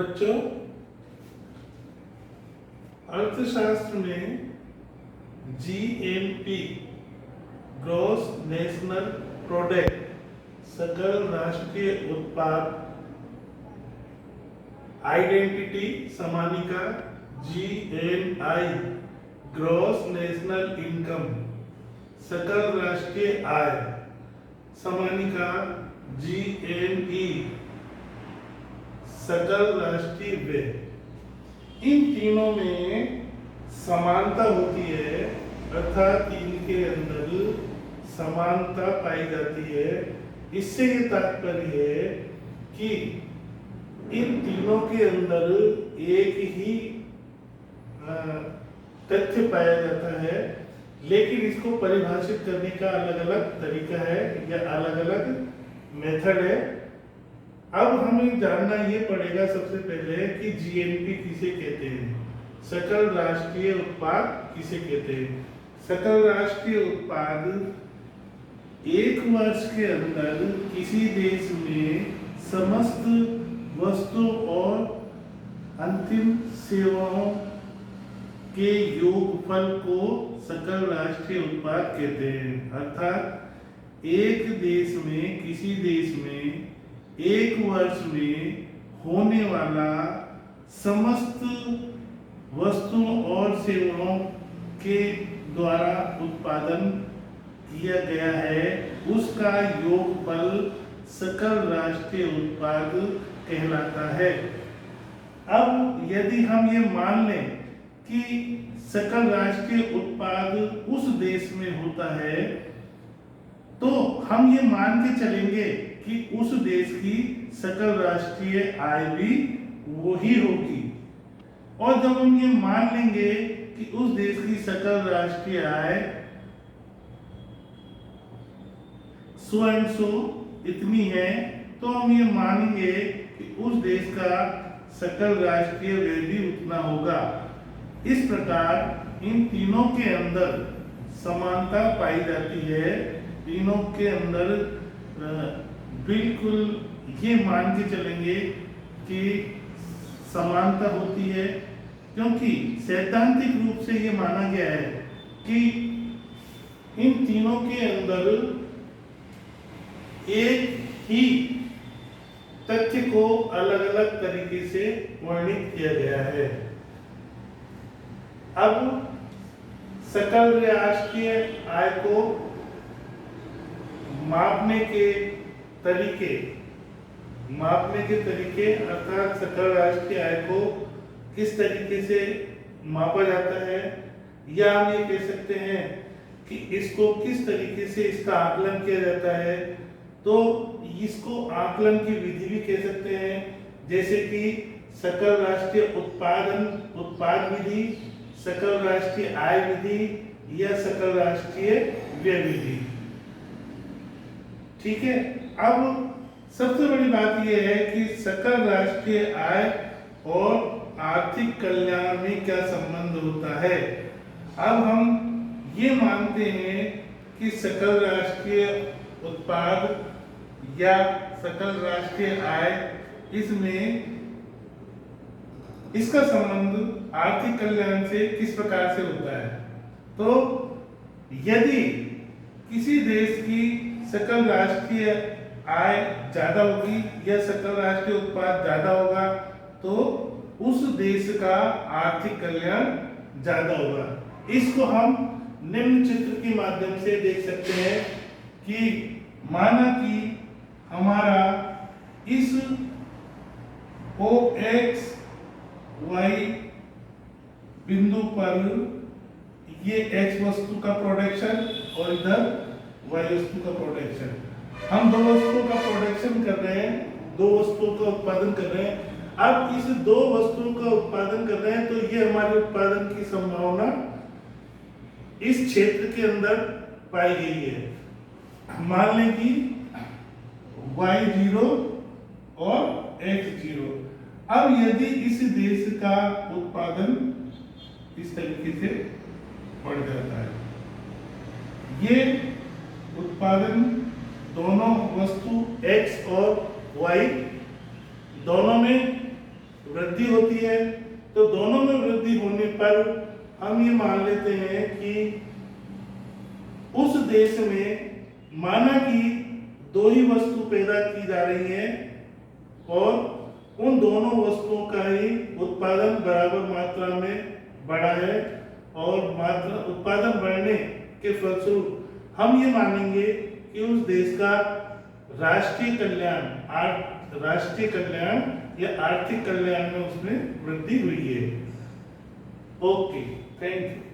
बच्चों, अर्थशास्त्र में जीएनपी ग्रॉस नेशनल प्रोडक्ट सकल राष्ट्रीय उत्पाद, आइडेंटिटी समानिका जीएनआई ग्रॉस नेशनल इनकम, सकल राष्ट्रीय आय समानिका जीएनई सकल राष्ट्रीय व्यय, इन तीनों में समानता होती है, अर्थात इनके अंदर समानता पाई जाती है। इससे ये तात्पर्य है कि इन तीनों के अंदर एक ही तथ्य पाया जाता है, लेकिन इसको परिभाषित करने का अलग अलग तरीका है या अलग अलग मेथड है। अब हमें जानना ये पड़ेगा सबसे पहले कि जीएनपी किसे कहते हैं, सकल राष्ट्रीय उत्पाद किसे कहते हैं। सकल राष्ट्रीय उत्पाद एक वर्ष के अंदर किसी देश में समस्त वस्तु और अंतिम सेवाओं के योगफल को सकल राष्ट्रीय उत्पाद कहते हैं। अर्थात एक देश में, किसी देश में एक वर्ष में होने वाला समस्त वस्तुओं और सेवाओं के द्वारा उत्पादन किया गया है, उसका योगफल सकल राष्ट्रीय उत्पाद कहलाता है। अब यदि हम ये मान लें कि सकल राष्ट्रीय उत्पाद उस देश में होता है, तो हम ये मान के चलेंगे कि उस देश की सकल राष्ट्रीय आय भी वही होगी। और जब हम ये मान लेंगे कि उस देश की सकल राष्ट्रीय आय सो एंड सो इतनी है, तो हम ये मानेंगे कि उस देश का सकल राष्ट्रीय व्यय भी उतना होगा। इस प्रकार इन तीनों के अंदर समानता पाई जाती है। तीनों के अंदर बिल्कुल ये मान के चलेंगे कि समानता होती है, क्योंकि सैद्धांतिक रूप से ये माना गया है कि इन तीनों के अंदर एक ही तथ्य को अलग अलग तरीके से वर्णित किया गया है। अब सकल राष्ट्रीय आय को मापने के तरीके अर्थात सकल राष्ट्रीय आय को किस तरीके से मापा जाता है, या हम ये कह सकते हैं कि इसको किस तरीके से इसका आकलन किया जाता है। तो इसको आकलन की विधि भी कह सकते हैं, जैसे कि सकल राष्ट्रीय उत्पाद विधि, सकल राष्ट्रीय आय विधि या सकल राष्ट्रीय व्यय विधि। ठीक है। अब सबसे बड़ी बात यह है कि सकल राष्ट्रीय आय और आर्थिक कल्याण में क्या संबंध होता है। अब हम ये मानते हैं कि सकल राष्ट्रीय उत्पाद या सकल राष्ट्रीय आय, इसमें इसका संबंध आर्थिक कल्याण से किस प्रकार से होता है। तो यदि किसी देश की सकल राष्ट्रीय आय ज्यादा होगी या सकल राष्ट्रीय उत्पाद ज्यादा होगा, तो उस देश का आर्थिक कल्याण ज्यादा होगा। इसको हम निम्न चित्र के माध्यम से देख सकते हैं कि माना कि हमारा इस OX Y बिंदु पर ये X वस्तु का प्रोडक्शन और इधर Y वस्तु का प्रोडक्शन, हम दो वस्तुओं का प्रोडक्शन कर रहे हैं, दो वस्तुओं का उत्पादन कर रहे हैं। अब इस दो वस्तुओं का उत्पादन कर रहे हैं, तो ये हमारे उत्पादन की संभावना इस क्षेत्र के अंदर पाई गई है। मान लें कि Y0 और X0। अब यदि इस देश का उत्पादन इस तरीके से बढ़ जाता है, ये उत्पादन दोनों वस्तु X और Y दोनों में वृद्धि होती है, तो दोनों में वृद्धि होने पर हम ये मान लेते हैं कि उस देश में माना कि दो ही वस्तु पैदा की जा रही है और उन दोनों वस्तुओं का ही उत्पादन बराबर मात्रा में बढ़ा है, और मात्रा उत्पादन बढ़ने के फलस्वरूप हम ये मानेंगे कि उस देश का राष्ट्रीय कल्याण या आर्थिक कल्याण में उसमें वृद्धि हुई है। Okay, thank you.